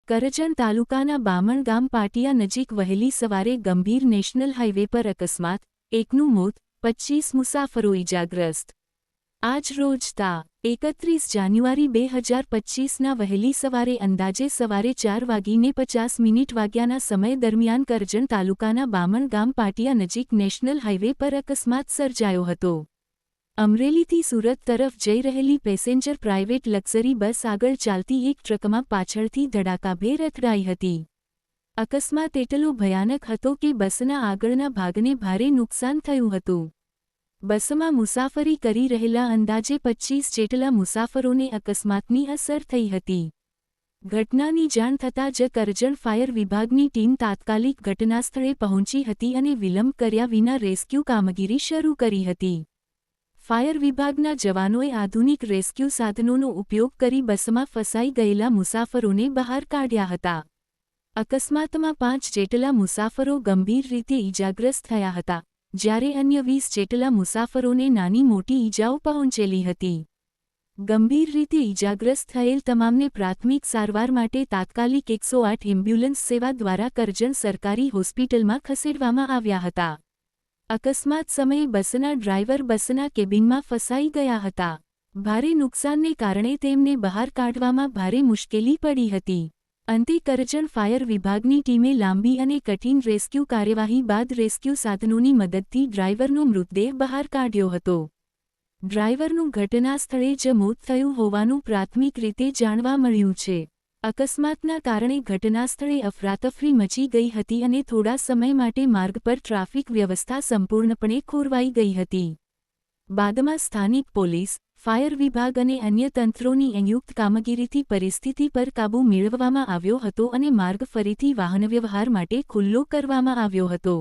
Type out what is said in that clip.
કરજણ તાલુકાના બામણ ગામ પાટિયા નજીક વહેલી સવારે ગંભીર નેશનલ હાઇવે પર અકસ્માત, એકનું મોત, 25 મુસાફરો ઇજાગ્રસ્ત। આજ રોજ તા 31 જાન્યુઆરી 2025ના વહેલી સવારે અંદાજે સવારે 4:50 વાગ્યાના સમય દરમિયાન કરજણ તાલુકાના બામણ ગામ પાટિયા નજીક નેશનલ હાઇવે પર અકસ્માત સર્જાયો હતો। અમરેલીથી સુરત તરફ જઈ રહેલી પેસેન્જર પ્રાઇવેટ લક્ઝરી બસ આગળ ચાલતી એક ટ્રકમાં પાછળથી ધડાકાભેર અથડાઈ હતી। અકસ્માત એટલો ભયાનક હતો કે બસના આગળના ભાગને ભારે નુકસાન થયું હતું। બસમાં મુસાફરી કરી રહેલા અંદાજે 25 જેટલા મુસાફરોને અકસ્માતની અસર થઈ હતી। ઘટનાની જાણ થતાં જ કરજણ ફાયર વિભાગની ટીમ તાત્કાલિક ઘટનાસ્થળે પહોંચી હતી અને વિલંબ કર્યા વિના રેસ્ક્યુ કામગીરી શરૂ કરી હતી। ફાયર વિભાગના જવાનોએ આધુનિક રેસ્ક્યુ સાધનોનો ઉપયોગ કરી બસમાં ફસાઈ ગયેલા મુસાફરોને બહાર કાઢ્યા હતા। અકસ્માતમાં 5 જેટલા મુસાફરો ગંભીર રીતે ઇજાગ્રસ્ત થયા હતા, જ્યારે અન્ય 20 જેટલા મુસાફરોને નાની મોટી ઇજાઓ પહોંચેલી હતી। ગંભીર રીતે ઇજાગ્રસ્ત થયેલ તમામને પ્રાથમિક સારવાર માટે તાત્કાલિક 108 એમ્બ્યુલન્સ સેવા દ્વારા કરજણ સરકારી હોસ્પિટલમાં ખસેડવામાં આવ્યા હતા। અકસ્માત સમયે બસના ડ્રાઈવર બસના કેબિનમાં ફસાઈ ગયા હતા। ભારે નુકસાનને કારણે તેમને બહાર કાઢવામાં ભારે મુશ્કેલી પડી હતી। અંતે કરજણ ફાયર વિભાગની ટીમે લાંબી અને કઠિન રેસ્ક્યુ કાર્યવાહી બાદ રેસ્ક્યુ સાધનોની મદદથી ડ્રાઈવરનો મૃતદેહ બહાર કાઢ્યો હતો। ડ્રાઈવરનું ઘટનાસ્થળે જ મોત થયું હોવાનું પ્રાથમિક રીતે જાણવા મળ્યું છે। અકસ્માતના કારણે ઘટનાસ્થળે અફરાતફરી મચી ગઈ હતી અને થોડા સમય માટે માર્ગ પર ટ્રાફિક વ્યવસ્થા સંપૂર્ણપણે ખોરવાઈ ગઈ હતી। બાદમાં સ્થાનિક પોલીસ, ફાયર વિભાગ અને અન્ય તંત્રોની સંયુક્ત કામગીરીથી પરિસ્થિતિ પર કાબૂ મેળવવામાં આવ્યો હતો અને માર્ગ ફરીથી વાહનવ્યવહાર માટે ખુલ્લો કરવામાં આવ્યો હતો।